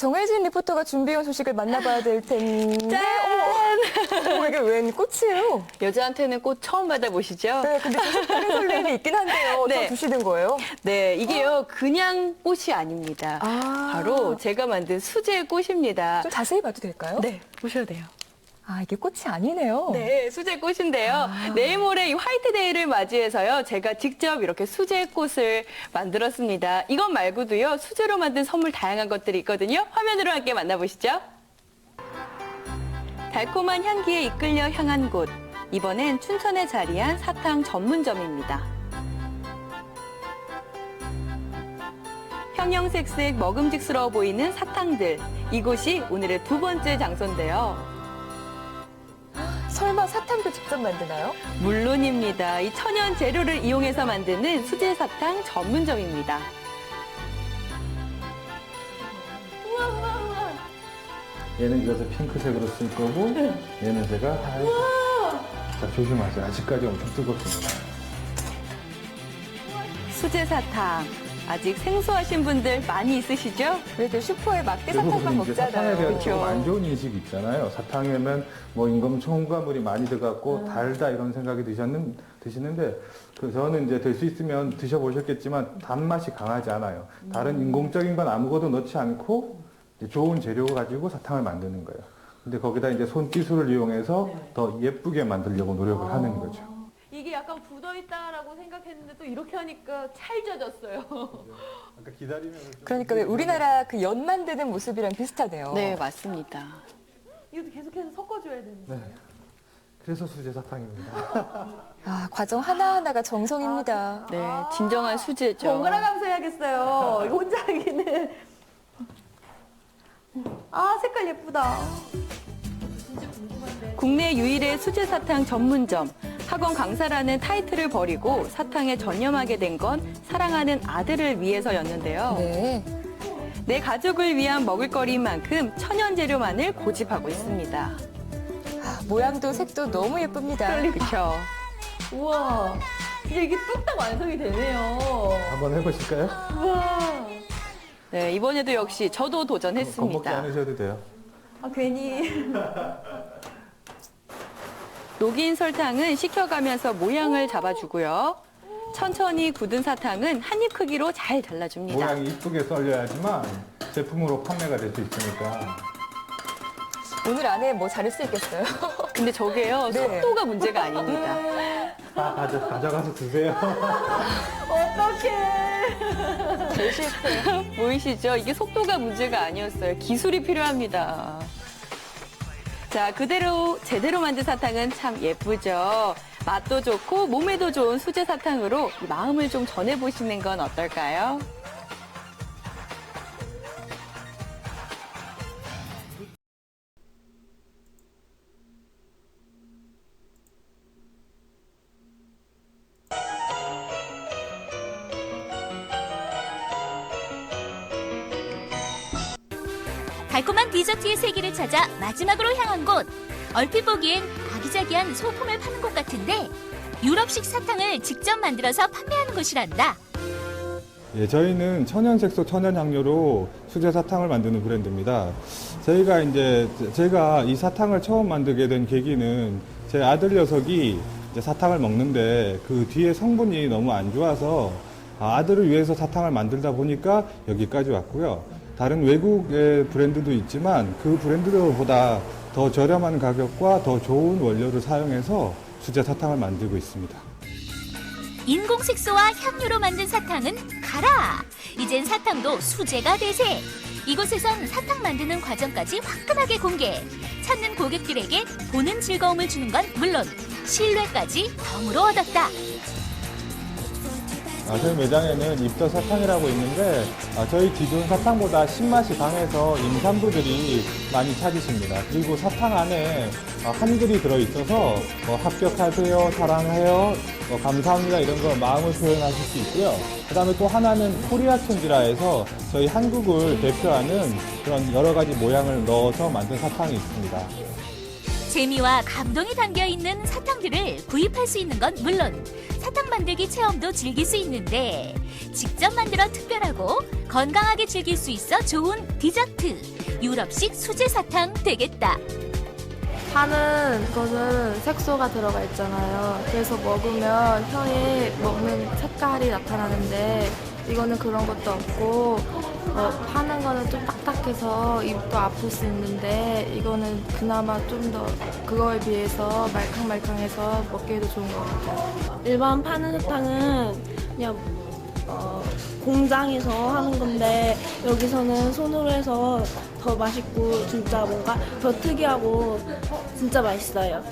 정혜진 리포터가 준비해온 소식을 만나봐야 될 텐데. 어머, 이게 웬 꽃이에요? 여자한테는 꽃 처음 받아보시죠? 네, 근데 좀 색다른 설렘이 있긴 한데요. 네. 더 주시는 거예요? 네, 이게요, 그냥 꽃이 아닙니다. 바로 제가 만든 수제 꽃입니다. 좀 자세히 봐도 될까요? 네, 보셔도 돼요. 아, 이게 꽃이 아니네요. 네, 수제 꽃인데요. 내일 모레 이 화이트데이를 맞이해서요. 제가 직접 이렇게 수제 꽃을 만들었습니다. 이것 말고도요. 수제로 만든 선물 다양한 것들이 있거든요. 화면으로 함께 만나보시죠. 달콤한 향기에 이끌려 향한 곳. 이번엔 춘천에 자리한 사탕 전문점입니다. 형형색색 먹음직스러워 보이는 사탕들. 이곳이 오늘의 두 번째 장소인데요. 설마 사탕도 직접 만드나요? 물론입니다. 이 천연 재료를 이용해서 만드는 수제 사탕 전문점입니다. 얘는 이것을 핑크색으로 쓸 거고 얘는 제가 하얀색. 자, 조심하세요. 아직까지 엄청 뜨겁습니다. 수제 사탕. 아직 생소하신 분들 많이 있으시죠? 그래도 슈퍼에 막대 대부분 사탕만 이제 사탕에 먹잖아요. 대한 그렇죠. 조금 안 좋은 인식이 있잖아요. 사탕에는 뭐 인공 첨가물이 많이 들어갔고 달다 이런 생각이 드시는데 저는 이제 될 수 있으면 드셔보셨겠지만 단맛이 강하지 않아요. 다른 인공적인 건 아무것도 넣지 않고 이제 좋은 재료 가지고 사탕을 만드는 거예요. 근데 거기다 이제 손기술을 이용해서 더 예쁘게 만들려고 노력을 하는 거죠. 이게 약간 굳어있다라고 생각했는데 또 이렇게 하니까 찰져졌어요. 아까 기다리면서 그러니까 왜 우리나라 그 연 만드는 모습이랑 비슷하네요. 네, 맞습니다. 이것도 계속해서 섞어줘야 되는 네. 그래서 수제 사탕입니다. 아, 과정 하나하나가 정성입니다. 네, 진정한 수제죠. 번갈아 가면서 해야겠어요. 이거 혼자 하기는. 아, 색깔 예쁘다. 국내 유일의 수제 사탕 전문점. 학원 강사라는 타이틀을 버리고 사탕에 전념하게 된 건 사랑하는 아들을 위해서였는데요. 네. 내 가족을 위한 먹을거리인 만큼 천연 재료만을 고집하고 있습니다. 아, 모양도 색도 너무 예쁩니다. 그렇죠. 우와. 진짜 이게 뚝딱 완성이 되네요. 한번 해보실까요? 우와. 네, 이번에도 역시 저도 겁먹지 도전했습니다. 않으셔도 돼요. 아, 괜히. 녹인 설탕은 식혀가면서 모양을 잡아주고요. 천천히 굳은 사탕은 한입 크기로 잘 잘라줍니다. 모양이 이쁘게 썰려야지만 제품으로 판매가 될 수 있으니까. 오늘 안에 뭐 자를 수 있겠어요? 근데 저게요, 네. 속도가 문제가 아닙니다. 다 가져가서 드세요. 어떡해. 제일 실패. 보이시죠? 이게 속도가 문제가 아니었어요. 기술이 필요합니다. 자, 그대로 제대로 만든 사탕은 참 예쁘죠? 맛도 좋고 몸에도 좋은 수제 사탕으로 이 마음을 좀 전해보시는 건 어떨까요? 달콤한 디저트의 세계를 찾아 마지막으로 향한 곳. 얼핏 보기엔 아기자기한 소품을 파는 곳 같은데 유럽식 사탕을 직접 만들어서 판매하는 곳이란다. 예, 저희는 천연 색소, 천연 향료로 수제 사탕을 만드는 브랜드입니다. 제가 이 사탕을 처음 만들게 된 계기는 제 아들 녀석이 이제 사탕을 먹는데 그 뒤에 성분이 너무 안 좋아서 아들을 위해서 사탕을 만들다 보니까 여기까지 왔고요. 다른 외국의 브랜드도 있지만 그 브랜드보다 더 저렴한 가격과 더 좋은 원료를 사용해서 수제 사탕을 만들고 있습니다. 인공색소와 향료로 만든 사탕은 가라! 이젠 사탕도 수제가 대세! 이곳에선 사탕 만드는 과정까지 화끈하게 공개! 찾는 고객들에게 보는 즐거움을 주는 건 물론 신뢰까지 덤으로 얻었다! 저희 매장에는 입더 사탕이라고 있는데 저희 기존 사탕보다 신맛이 강해서 임산부들이 많이 찾으십니다. 그리고 사탕 안에 한글이 들어있어서 합격하세요, 사랑해요, 감사합니다 이런 거 마음을 표현하실 수 있고요. 그 다음에 또 하나는 코리아 촌지라해서 저희 한국을 대표하는 그런 여러 가지 모양을 넣어서 만든 사탕이 있습니다. 재미와 감동이 담겨있는 사탕들을 구입할 수 있는 건 물론 사탕 만들기 체험도 즐길 수 있는데 직접 만들어 특별하고 건강하게 즐길 수 있어 좋은 디저트. 유럽식 수제 사탕 되겠다. 파는 것은 색소가 들어가 있잖아요. 그래서 먹으면 혀에 먹는 색깔이 나타나는데 이거는 그런 것도 없고 파는 거는 좀 딱딱해서 입도 아플 수 있는데 이거는 그나마 좀 더 그거에 비해서 말캉말캉해서 먹기에도 좋은 것 같아요. 일반 파는 사탕은 그냥 공장에서 하는 건데 여기서는 손으로 해서 더 맛있고 진짜 뭔가 더 특이하고 진짜 맛있어요.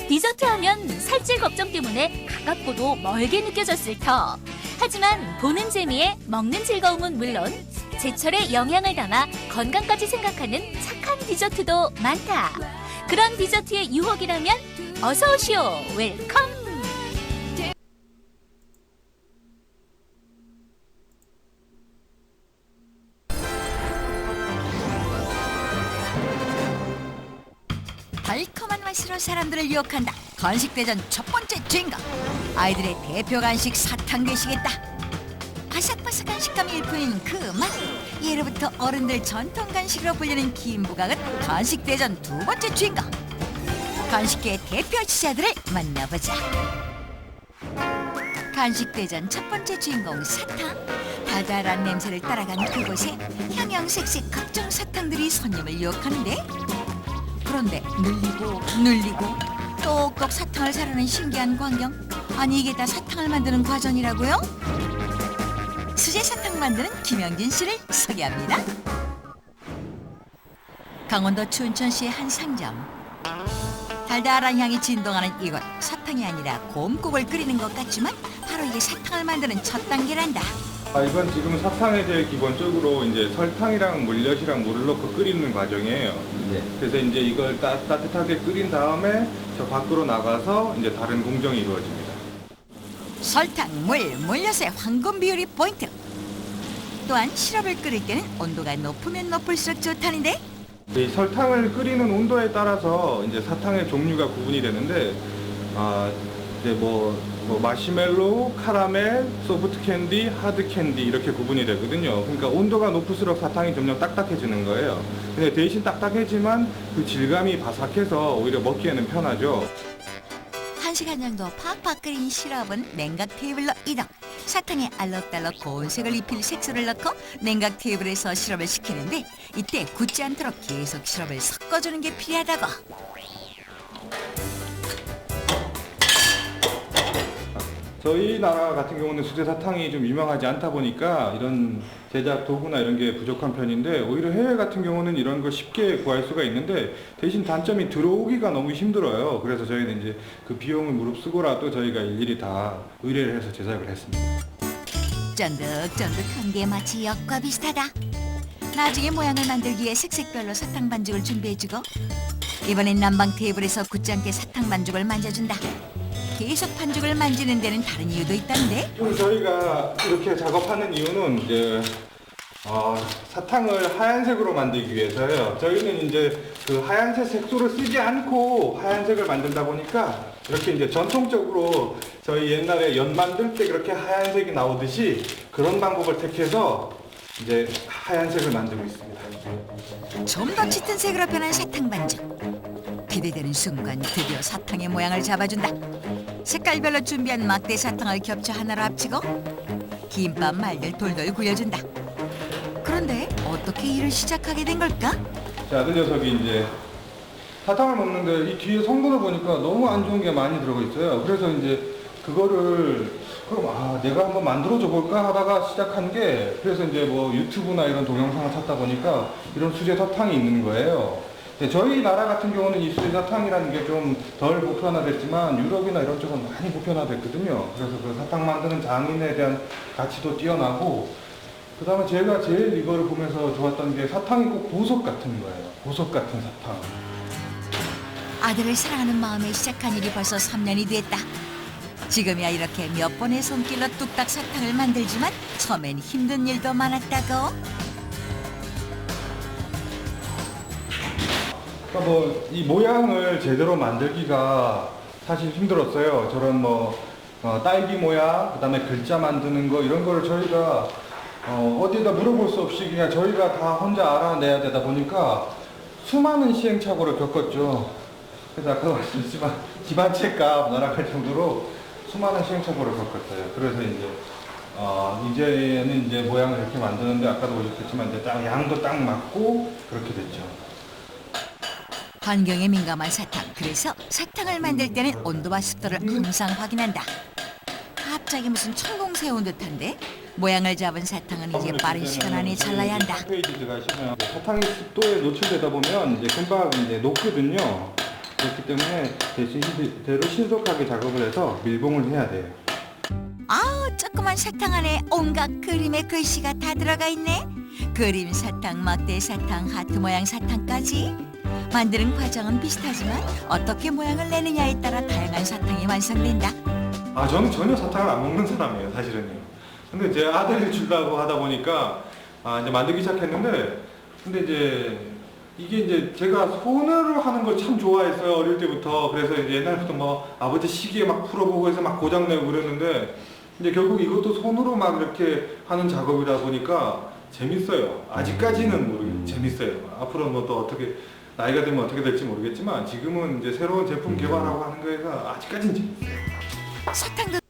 디저트 하면 살찔 걱정 때문에 가깝고도 멀게 느껴졌을 터. 하지만 보는 재미에 먹는 즐거움은 물론 제철에 영양을 담아 건강까지 생각하는 착한 디저트도 많다. 그런 디저트의 유혹이라면 어서 오시오. 웰컴. 달콤한 맛으로 사람들을 유혹한다. 간식대전 첫 번째 주인공. 아이들의 대표 간식 사탕 되시겠다. 바삭바삭한 식감이 일품인 그 맛. 예로부터 어른들 전통 간식으로 불리는 김부각은 간식대전 두 번째 주인공. 간식계의 대표 주자들을 만나보자. 간식대전 첫 번째 주인공 사탕. 달달한 냄새를 따라간 그곳에 형형색색 각종 사탕들이 손님을 유혹하는데, 그런데 눌리고 똑똑 사탕을 사려는 신기한 광경. 아니 이게 다 사탕을 만드는 과정이라고요? 수제 사탕 만드는 김영진 씨를 소개합니다. 강원도 춘천시의 한 상점. 달달한 향이 진동하는 이곳. 사탕이 아니라 곰국을 끓이는 것 같지만 바로 이게 사탕을 만드는 첫 단계란다. 이건 지금 사탕에 제일 기본적으로 이제 설탕이랑 물엿이랑 물을 넣고 끓이는 과정이에요. 그래서 이제 이걸 따뜻하게 끓인 다음에 저 밖으로 나가서 이제 다른 공정이 이루어집니다. 설탕, 물엿의 황금 비율이 포인트. 또한 시럽을 끓일 때는 온도가 높으면 높을수록 좋다는데, 이 설탕을 끓이는 온도에 따라서 이제 사탕의 종류가 구분이 되는데, 이제 마시멜로우, 카라멜, 소프트 캔디, 하드 캔디 이렇게 구분이 되거든요. 그러니까 온도가 높을수록 사탕이 점점 딱딱해지는 거예요. 근데 대신 딱딱해지만 그 질감이 바삭해서 오히려 먹기에는 편하죠. 1시간 정도 팍팍 끓인 시럽은 냉각 테이블로 이동. 사탕에 알록달록 고운 색을 입힐 색소를 넣고 냉각 테이블에서 시럽을 식히는데, 이때 굳지 않도록 계속 시럽을 섞어주는 게 필요하다고. 저희 나라 같은 경우는 수제 사탕이 좀 유명하지 않다 보니까 이런 제작 도구나 이런 게 부족한 편인데, 오히려 해외 같은 경우는 이런 걸 쉽게 구할 수가 있는데 대신 단점이 들어오기가 너무 힘들어요. 그래서 저희는 이제 그 비용을 무릅쓰고라도 저희가 일일이 다 의뢰를 해서 제작을 했습니다. 쫀득쫀득한 게 마치 엿과 비슷하다. 나중에 모양을 만들기 위해 색색별로 사탕 반죽을 준비해주고, 이번엔 난방 테이블에서 굳지 않게 사탕 반죽을 만져준다. 계속 반죽을 만지는 데는 다른 이유도 있다는데? 좀 저희가 이렇게 작업하는 이유는 이제 사탕을 하얀색으로 만들기 위해서요. 저희는 이제 그 하얀색 색소를 쓰지 않고 하얀색을 만들다 보니까 이렇게 이제 전통적으로 저희 옛날에 연 만들 때 그렇게 하얀색이 나오듯이 그런 방법을 택해서 이제 하얀색을 만들고 있습니다. 좀 더 짙은 색으로 변한 사탕 반죽. 기대되는 순간 드디어 사탕의 모양을 잡아준다. 색깔별로 준비한 막대 사탕을 겹쳐 하나로 합치고 김밥 말들 돌돌 굴려준다. 그런데 어떻게 일을 시작하게 된 걸까? 제 아들 녀석이 이제 사탕을 먹는데 이 뒤에 성분을 보니까 너무 안 좋은 게 많이 들어가 있어요. 그래서 이제 그거를 그럼 내가 한번 만들어줘 볼까 하다가 시작한 게, 그래서 이제 뭐 유튜브나 이런 동영상을 찾다 보니까 이런 수제 사탕이 있는 거예요. 저희 나라 같은 경우는 이 수제 사탕이라는 게 좀 덜 보편화됐지만 유럽이나 이런 쪽은 많이 보편화됐거든요. 그래서 그 사탕 만드는 장인에 대한 가치도 뛰어나고, 그 다음에 제가 제일 이거를 보면서 좋았던 게 사탕이 꼭 보석 같은 거예요. 보석 같은 사탕. 아들을 사랑하는 마음에 시작한 일이 벌써 3년이 됐다. 지금이야 이렇게 몇 번의 손길로 뚝딱 사탕을 만들지만 처음엔 힘든 일도 많았다고. 그러니까 이 모양을 제대로 만들기가 사실 힘들었어요. 저런 딸기 모양, 그다음에 글자 만드는 거 이런 거를 저희가 어디에다 물어볼 수 없이 그냥 저희가 다 혼자 알아내야 되다 보니까 수많은 시행착오를 겪었죠. 그래서 아까 말씀드렸지만 집안 책값 날아갈 정도로 수많은 시행착오를 겪었어요. 그래서 이제는 이제 모양을 이렇게 만드는데 아까도 보셨겠지만 이제 딱 양도 딱 맞고 그렇게 됐죠. 환경에 민감한 사탕. 그래서 사탕을 만들 때는 온도와 습도를 항상 확인한다. 갑자기 무슨 천공새 온 듯한데 모양을 잡은 사탕은 이제 빠른 시간 안에 잘라야 한다. 페이지 들어가시면 사탕이 습도에 노출되다 보면 이제 금방 이제 녹거든요. 그렇기 때문에 대로 신속하게 작업을 해서 밀봉을 해야 돼요. 아우, 조그만 사탕 안에 온갖 그림의 글씨가 다 들어가 있네. 그림 사탕, 막대 사탕, 하트 모양 사탕까지. 만드는 과정은 비슷하지만 어떻게 모양을 내느냐에 따라 다양한 사탕이 완성된다. 저는 전혀 사탕을 안 먹는 사람이에요, 사실은요. 근데 제 아들이 주려고 하다 보니까 이제 만들기 시작했는데, 근데 이게 이제 제가 손으로 하는 걸 참 좋아했어요, 어릴 때부터. 그래서 이제 옛날부터 뭐 아버지 시계에 막 풀어보고 해서 막 고장내고 그랬는데, 이제 결국 이것도 손으로 막 이렇게 하는 작업이다 보니까 재밌어요. 아직까지는 재밌어요. 앞으로 뭐 또 어떻게 나이가 되면 어떻게 될지 모르겠지만 지금은 이제 새로운 제품 개발하고 하는 거에서 아직까지는 재밌어요. 사탕도